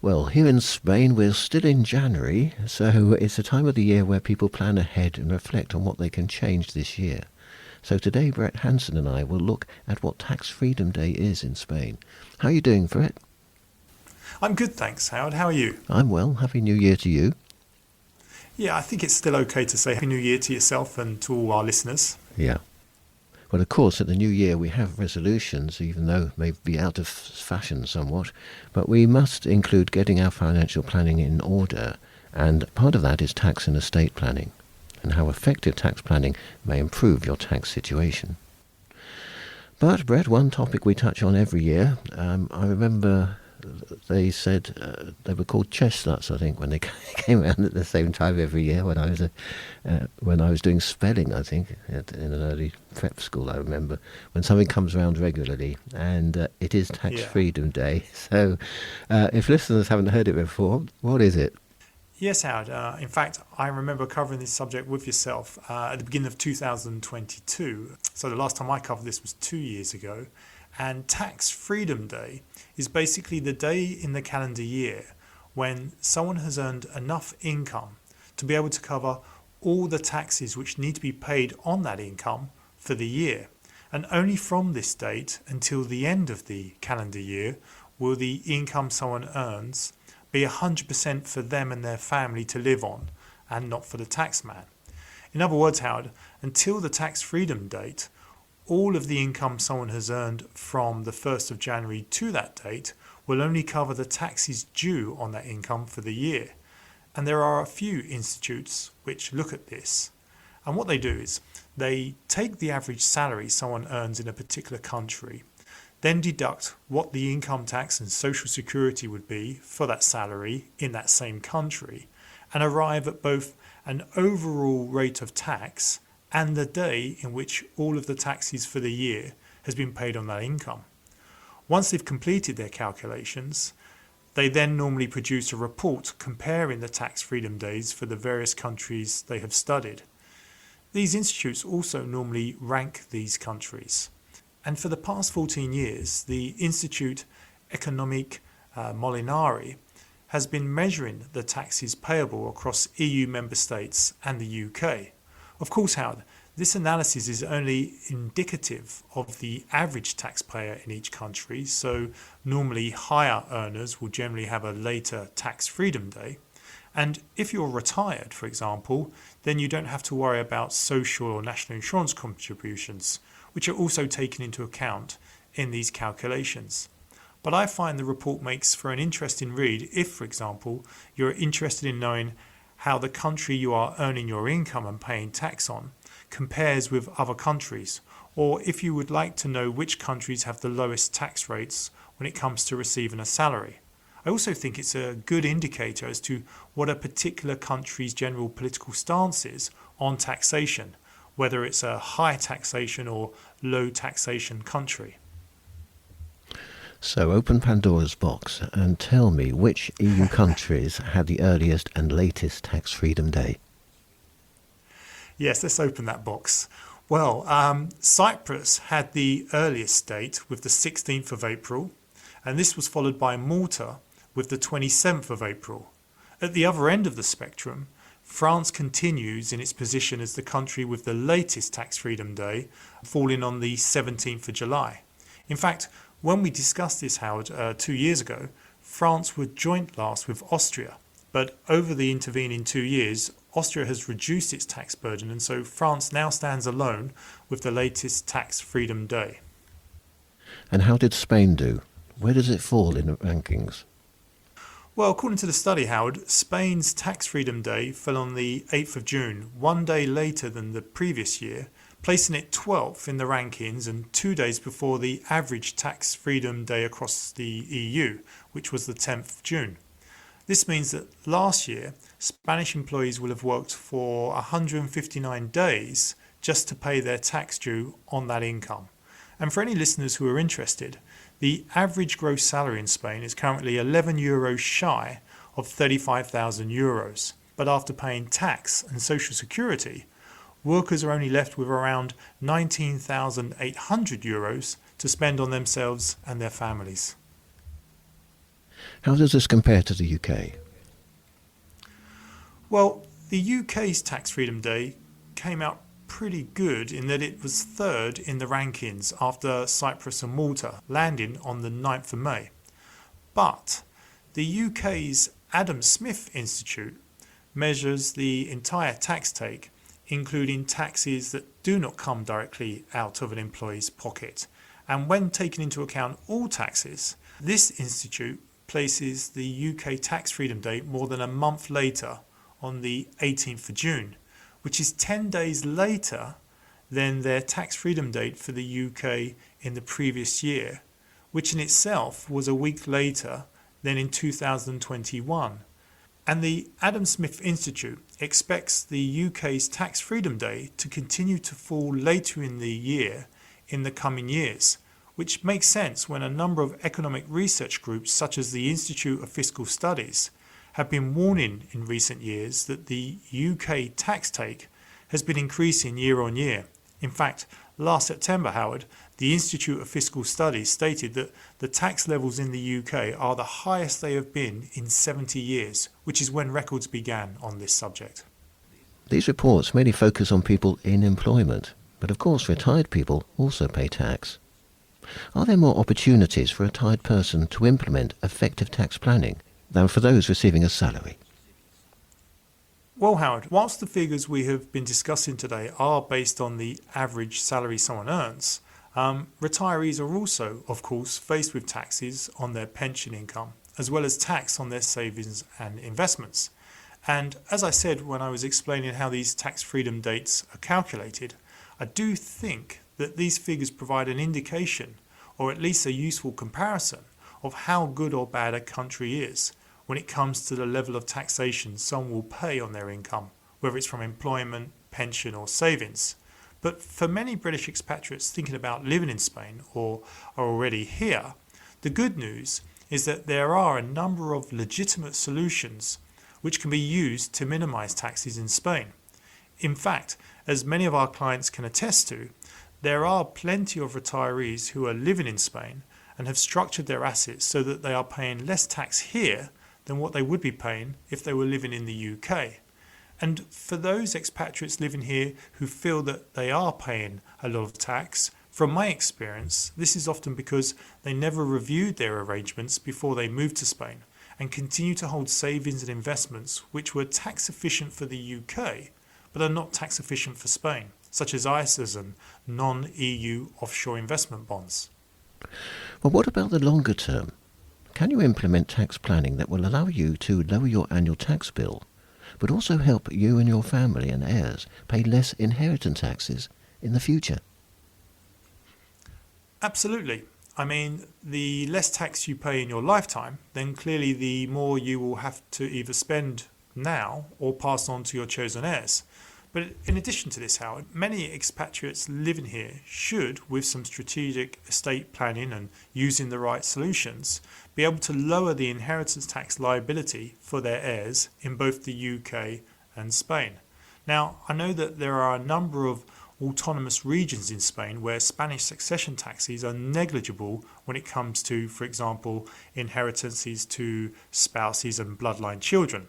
Well, here in Spain, we're still in January, so it's a time of the year where people plan ahead and reflect on what they can change this year. So today, Brett Hanson and I will look at what Tax Freedom Day is in Spain. How are you doing, Brett? I'm good, thanks, Howard. How are you? I'm well. Happy New Year to you. Yeah, I think it's still okay to say Happy New Year to yourself and to all our listeners. Yeah. Well, of course, at the new year we have resolutions, even though they may be out of fashion somewhat, but we must include getting our financial planning in order, and part of that is tax and estate planning, and how effective tax planning may improve your tax situation. But, Brett, one topic we touch on every year, I remember they said they were called chestnuts, I think, when they came around at the same time every year when I was doing spelling, I think, in an early prep school, I remember, when something comes around regularly, and it is Tax Yeah. Freedom Day. So if listeners haven't heard it before, what is it? Yes, Howard. In fact, I remember covering this subject with yourself at the beginning of 2022. So the last time I covered this was 2 years ago. And Tax Freedom Day is basically the day in the calendar year when someone has earned enough income to be able to cover all the taxes which need to be paid on that income for the year. And only from this date until the end of the calendar year will the income someone earns be 100% for them and their family to live on, and not for the taxman. In other words, Howard, until the tax freedom date, all of the income someone has earned from the 1st of January to that date will only cover the taxes due on that income for the year. And there are a few institutes which look at this. And what they do is they take the average salary someone earns in a particular country, then deduct what the income tax and social security would be for that salary in that same country, and arrive at both an overall rate of tax and the day in which all of the taxes for the year has been paid on that income. Once they've completed their calculations, they then normally produce a report comparing the tax freedom days for the various countries they have studied. These institutes also normally rank these countries. And for the past 14 years, the Institute Economique Molinari has been measuring the taxes payable across EU member states and the UK. Of course, Howard, this analysis is only indicative of the average taxpayer in each country, so normally higher earners will generally have a later tax freedom day. And if you're retired, for example, then you don't have to worry about social or national insurance contributions, which are also taken into account in these calculations. But I find the report makes for an interesting read if, for example, you're interested in knowing how the country you are earning your income and paying tax on compares with other countries, or if you would like to know which countries have the lowest tax rates when it comes to receiving a salary. I also think it's a good indicator as to what a particular country's general political stance is on taxation, whether it's a high taxation or low taxation country. So open Pandora's box and tell me which EU countries had the earliest and latest Tax Freedom Day. Yes, let's open that box. Well, Cyprus had the earliest date with the 16th of April, and this was followed by Malta with the 27th of April. At the other end of the spectrum, France continues in its position as the country with the latest tax freedom day, falling on the 17th of July. In fact, when we discussed this, Howard, 2 years ago, France were joint last with Austria. But over the intervening 2 years, Austria has reduced its tax burden, and so France now stands alone with the latest tax freedom day. And how did Spain do? Where does it fall in the rankings? Well, according to the study, Howard, Spain's tax freedom day fell on the 8th of June, 1 day later than the previous year, placing it 12th in the rankings and 2 days before the average tax freedom day across the EU, which was the 10th of June. This means that last year, Spanish employees will have worked for 159 days just to pay their tax due on that income. And for any listeners who are interested, the average gross salary in Spain is currently 11 euros shy of 35,000 euros. But after paying tax and social security, workers are only left with around 19,800 euros to spend on themselves and their families. How does this compare to the UK? Well, the UK's Tax Freedom Day came out pretty good in that it was third in the rankings after Cyprus and Malta, landing on the 9th of May. But the UK's Adam Smith Institute measures the entire tax take, including taxes that do not come directly out of an employee's pocket. And when taking into account all taxes, this institute places the UK Tax Freedom Day more than a month later on the 18th of June, which is 10 days later than their tax freedom date for the UK in the previous year, which in itself was a week later than in 2021. And the Adam Smith Institute expects the UK's Tax Freedom Day to continue to fall later in the year in the coming years, which makes sense when a number of economic research groups such as the Institute of Fiscal Studies have been warning in recent years that the UK tax take has been increasing year on year. In fact, last September, Howard, the Institute of Fiscal Studies stated that the tax levels in the UK are the highest they have been in 70 years, which is when records began on this subject. These reports mainly focus on people in employment, but of course retired people also pay tax. Are there more opportunities for a retired person to implement effective tax planning than for those receiving a salary? Well, Howard, whilst the figures we have been discussing today are based on the average salary someone earns, retirees are also, of course, faced with taxes on their pension income, as well as tax on their savings and investments. And as I said when I was explaining how these tax freedom dates are calculated, I do think that these figures provide an indication, or at least a useful comparison, of how good or bad a country is when it comes to the level of taxation someone will pay on their income, whether it's from employment, pension or savings. But for many British expatriates thinking about living in Spain or are already here, the good news is that there are a number of legitimate solutions which can be used to minimise taxes in Spain. In fact, as many of our clients can attest to, there are plenty of retirees who are living in Spain and have structured their assets so that they are paying less tax here than what they would be paying if they were living in the UK. And for those expatriates living here who feel that they are paying a lot of tax, from my experience, this is often because they never reviewed their arrangements before they moved to Spain and continue to hold savings and investments which were tax efficient for the UK but are not tax efficient for Spain, such as ISAs and non-EU offshore investment bonds. Well, what about the longer term? Can you implement tax planning that will allow you to lower your annual tax bill, but also help you and your family and heirs pay less inheritance taxes in the future? Absolutely. I mean, the less tax you pay in your lifetime, then clearly the more you will have to either spend now or pass on to your chosen heirs. But in addition to this, Howard, many expatriates living here should, with some strategic estate planning and using the right solutions, be able to lower the inheritance tax liability for their heirs in both the UK and Spain. Now, I know that there are a number of autonomous regions in Spain where Spanish succession taxes are negligible when it comes to, for example, inheritances to spouses and bloodline children.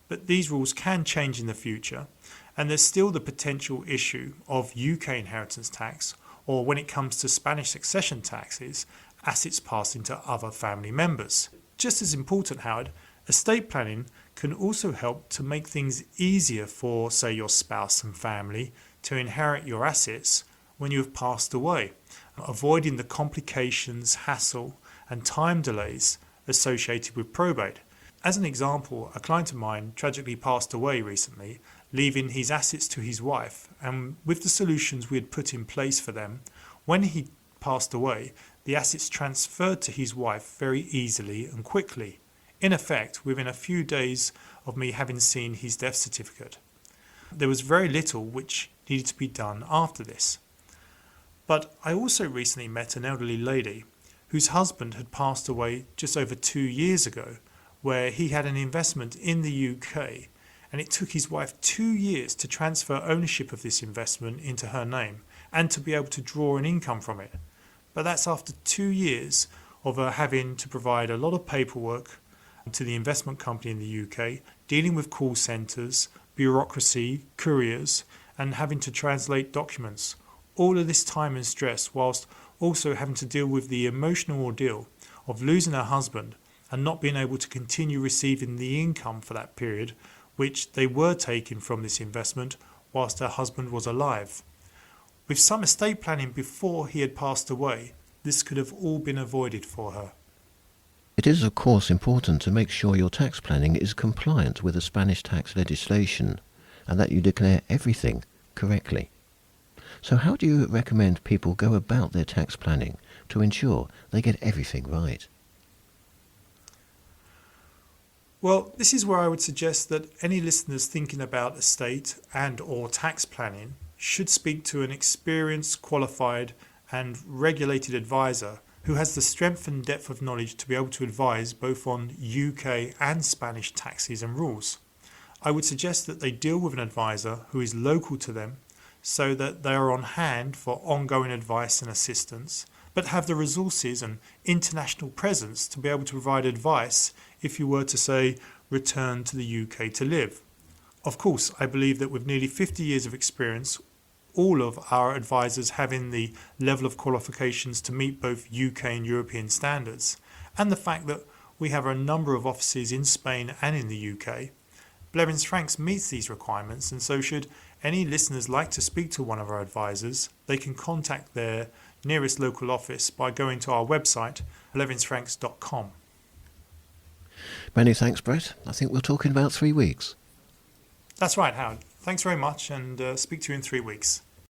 But these rules can change in the future, and there's still the potential issue of UK inheritance tax, or when it comes to Spanish succession taxes, assets passing to other family members. Just as important, Howard, estate planning can also help to make things easier for, say, your spouse and family to inherit your assets when you have passed away, avoiding the complications, hassle, and time delays associated with probate. As an example, a client of mine tragically passed away recently, leaving his assets to his wife, and with the solutions we had put in place for them, when he passed away, the assets transferred to his wife very easily and quickly, in effect within a few days of me having seen his death certificate. There was very little which needed to be done after this. But I also recently met an elderly lady whose husband had passed away just over 2 years ago, where he had an investment in the UK, and it took his wife 2 years to transfer ownership of this investment into her name and to be able to draw an income from it. But that's after 2 years of having to provide a lot of paperwork to the investment company in the UK, dealing with call centres, bureaucracy, couriers, and having to translate documents. All of this time and stress, whilst also having to deal with the emotional ordeal of losing her husband and not being able to continue receiving the income for that period, which they were taking from this investment whilst her husband was alive. With some estate planning before he had passed away, this could have all been avoided for her. It is, of course, important to make sure your tax planning is compliant with the Spanish tax legislation and that you declare everything correctly. So how do you recommend people go about their tax planning to ensure they get everything right? Well, this is where I would suggest that any listeners thinking about estate and or tax planning should speak to an experienced, qualified and regulated advisor who has the strength and depth of knowledge to be able to advise both on UK and Spanish taxes and rules. I would suggest that they deal with an advisor who is local to them so that they are on hand for ongoing advice and assistance, but have the resources and international presence to be able to provide advice if you were to, say, return to the UK to live. Of course, I believe that with nearly 50 years of experience, all of our advisors having the level of qualifications to meet both UK and European standards, and the fact that we have a number of offices in Spain and in the UK, Blevins Franks meets these requirements, and so should any listeners like to speak to one of our advisors, they can contact their nearest local office by going to our website, blevinsfranks.com. Many thanks, Brett. I think we'll talk in about 3 weeks. That's right, Howard. Thanks very much, and speak to you in 3 weeks.